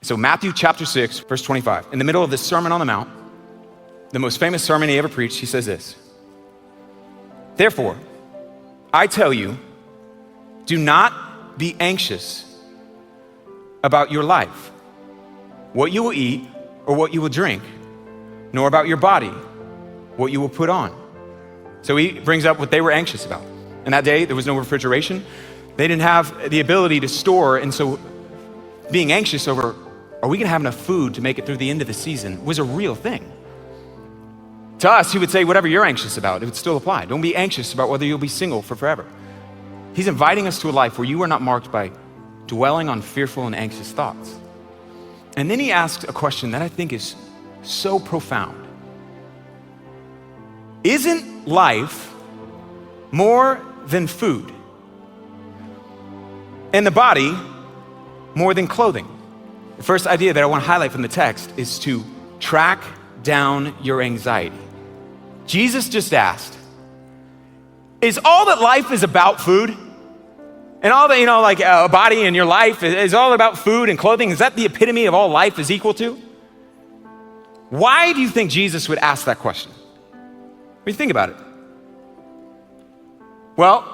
So Matthew chapter 6, verse 25, in the middle of this Sermon on the Mount, the most famous sermon he ever preached, he says this: "Therefore, I tell you, do not be anxious about your life, what you will eat or what you will drink, nor about your body, what you will put on." So he brings up what they were anxious about. In that day, there was no refrigeration. They didn't have the ability to store, and so being anxious over, are we gonna have enough food to make it through the end of the season, was a real thing. To us, he would say, whatever you're anxious about, it would still apply. Don't be anxious about whether you'll be single for forever. He's inviting us to a life where you are not marked by dwelling on fearful and anxious thoughts. And then he asks a question that I think is so profound. Isn't life more than food? And the body more than clothing? The first idea that I want to highlight from the text is to track down your anxiety. Jesus just asked, is all that life is about food? And all that, like a body in your life is all about food and clothing? Is that the epitome of all life is equal to? Why do you think Jesus would ask that question? When you think about it. Well,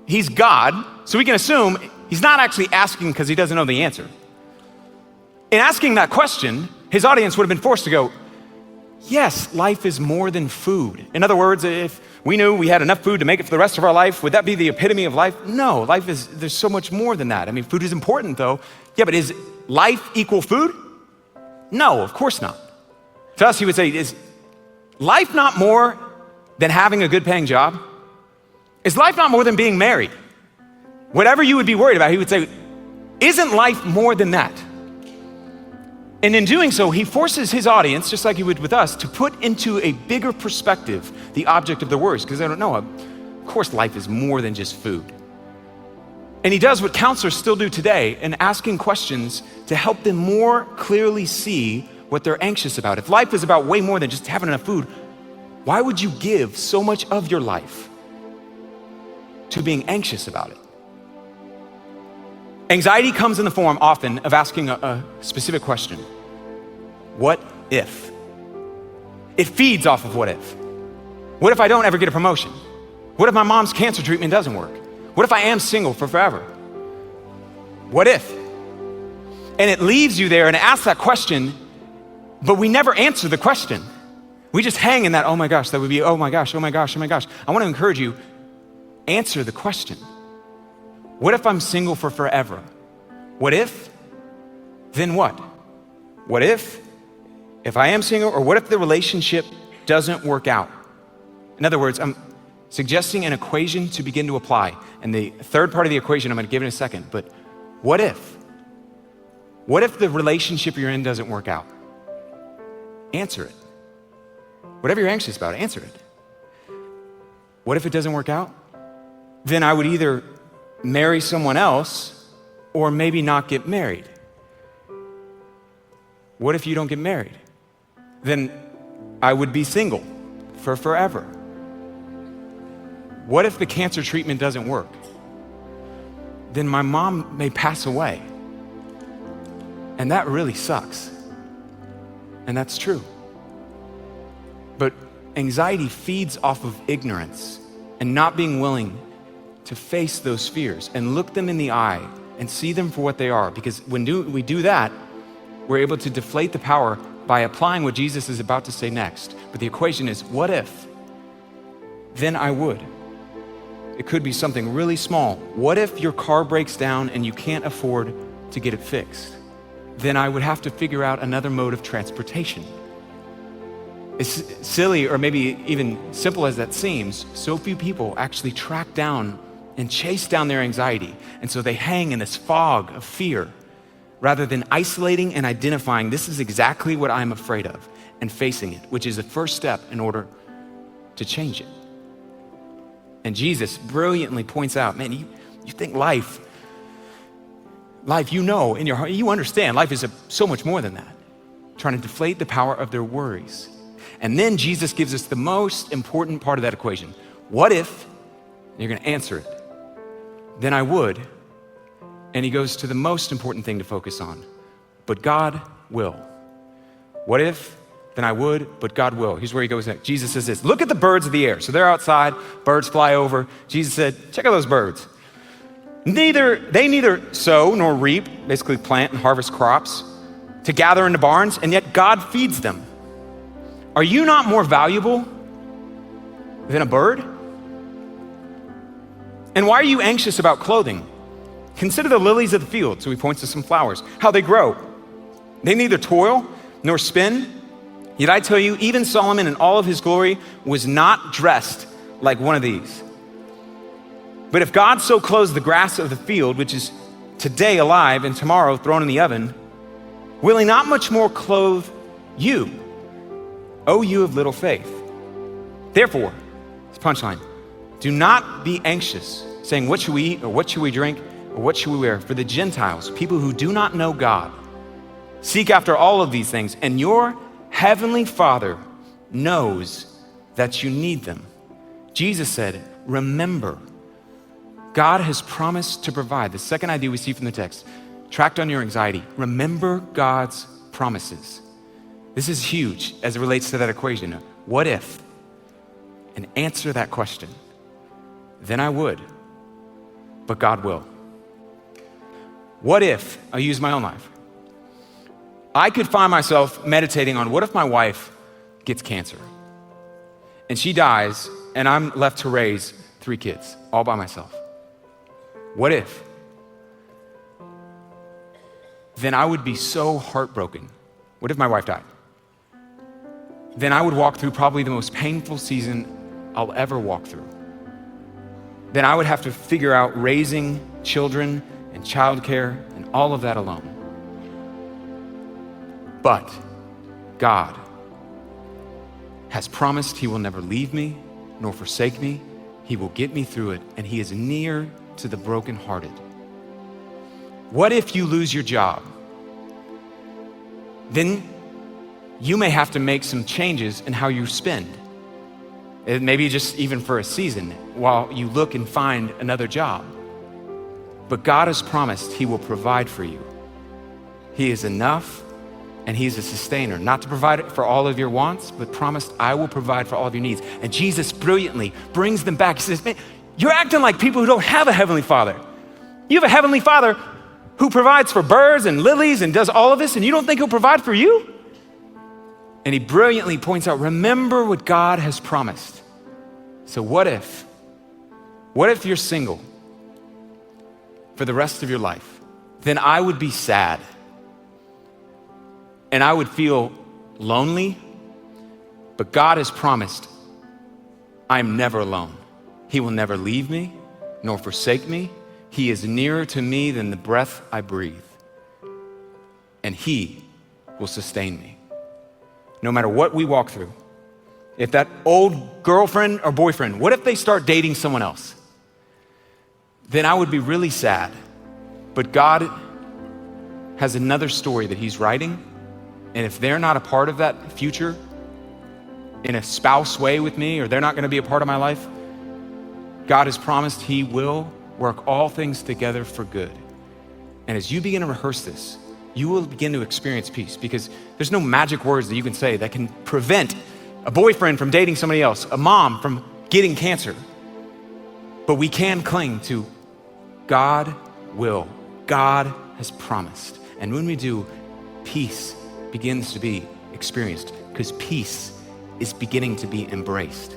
he's God, so we can assume he's not actually asking because he doesn't know the answer. In asking that question, his audience would have been forced to go, yes, life is more than food. In other words, if we knew we had enough food to make it for the rest of our life, would that be the epitome of life? No, there's so much more than that. I mean, food is important though. Yeah, but is life equal food? No, of course not. To us, he would say, is life not more than having a good paying job? Is life not more than being married? Whatever you would be worried about, he would say, isn't life more than that? And in doing so, he forces his audience, just like he would with us, to put into a bigger perspective the object of their worries, because they don't know, of course life is more than just food. And he does what counselors still do today in asking questions to help them more clearly see what they're anxious about. If life is about way more than just having enough food, why would you give so much of your life to being anxious about it? Anxiety comes in the form often of asking a specific question. What if? It feeds off of what if. What if I don't ever get a promotion? What if my mom's cancer treatment doesn't work? What if I am single for forever? What if? And it leaves you there and asks that question, but we never answer the question. We just hang in that, oh my gosh, that would be, oh my gosh, oh my gosh, oh my gosh. I want to encourage you, answer the question. What if I'm single for forever? What if? Then what? What if I am single, or what if the relationship doesn't work out? In other words, I'm suggesting an equation to begin to apply. And the third part of the equation I'm gonna give in a second, but what if? What if the relationship you're in doesn't work out? Answer it. Whatever you're anxious about, answer it. What if it doesn't work out? Then I would either marry someone else or maybe not get married. What if you don't get married? Then I would be single for forever. What if the cancer treatment doesn't work? Then my mom may pass away. And that really sucks. And that's true. But anxiety feeds off of ignorance and not being willing to face those fears and look them in the eye and see them for what they are. Because when we do that, we're able to deflate the power by applying what Jesus is about to say next. But the equation is, what if? Then I would. It could be something really small. What if your car breaks down and you can't afford to get it fixed? Then I would have to figure out another mode of transportation. As silly or maybe even simple as that seems, so few people actually track down and chase down their anxiety. And so they hang in this fog of fear rather than isolating and identifying, this is exactly what I'm afraid of, and facing it, which is the first step in order to change it. And Jesus brilliantly points out, man, you think life, you know in your heart, you understand life is so much more than that. Trying to deflate the power of their worries. And then Jesus gives us the most important part of that equation. What if? You're gonna answer it. Then I would. And he goes to the most important thing to focus on. but God will. What if? Then I would, but God will. Here's where he goes next. Jesus says this, look at the birds of the air. So they're outside, birds fly over. Jesus said, check out those birds. They neither sow nor reap, basically plant and harvest crops, to gather into barns, and yet God feeds them. Are you not more valuable than a bird? And why are you anxious about clothing? Consider the lilies of the field. So he points to some flowers, how they grow. They neither toil nor spin. Yet I tell you, even Solomon in all of his glory was not dressed like one of these. But if God so clothes the grass of the field, which is today alive and tomorrow thrown in the oven, will he not much more clothe you, O you of little faith? Therefore, it's punchline, do not be anxious, saying, what should we eat, or what should we drink, or what should we wear? For the Gentiles, people who do not know God, seek after all of these things, and your heavenly Father knows that you need them. Jesus said, remember, God has promised to provide. The second idea we see from the text, tracked on your anxiety, remember God's promises. This is huge as it relates to that equation. What if? And answer that question. Then I would, but God will. What if, I'll use my own life. I could find myself meditating on what if my wife gets cancer and she dies and I'm left to raise 3 kids all by myself. What if? Then I would be so heartbroken. What if my wife died? Then I would walk through probably the most painful season I'll ever walk through. Then I would have to figure out raising children and childcare and all of that alone. But God has promised he will never leave me nor forsake me. He will get me through it, and he is near to the brokenhearted. What if you lose your job? Then you may have to make some changes in how you spend. Maybe just even for a season while you look and find another job. But God has promised he will provide for you. He is enough and he's a sustainer, not to provide for all of your wants, but promised I will provide for all of your needs. And Jesus brilliantly brings them back. He says, man, you're acting like people who don't have a heavenly Father. You have a heavenly Father who provides for birds and lilies and does all of this, and you don't think he'll provide for you? And he brilliantly points out, remember what God has promised. So what if you're single for the rest of your life? Then I would be sad. And I would feel lonely, but God has promised I'm never alone. He will never leave me nor forsake me. He is nearer to me than the breath I breathe. And he will sustain me. No matter what we walk through, if that old girlfriend or boyfriend, what if they start dating someone else? Then I would be really sad. But God has another story that he's writing. And if they're not a part of that future in a spouse way with me, or they're not gonna be a part of my life, God has promised he will work all things together for good. And as you begin to rehearse this, you will begin to experience peace, because there's no magic words that you can say that can prevent a boyfriend from dating somebody else, a mom from getting cancer. But we can cling to God will. God has promised. And when we do, peace begins to be experienced, because peace is beginning to be embraced.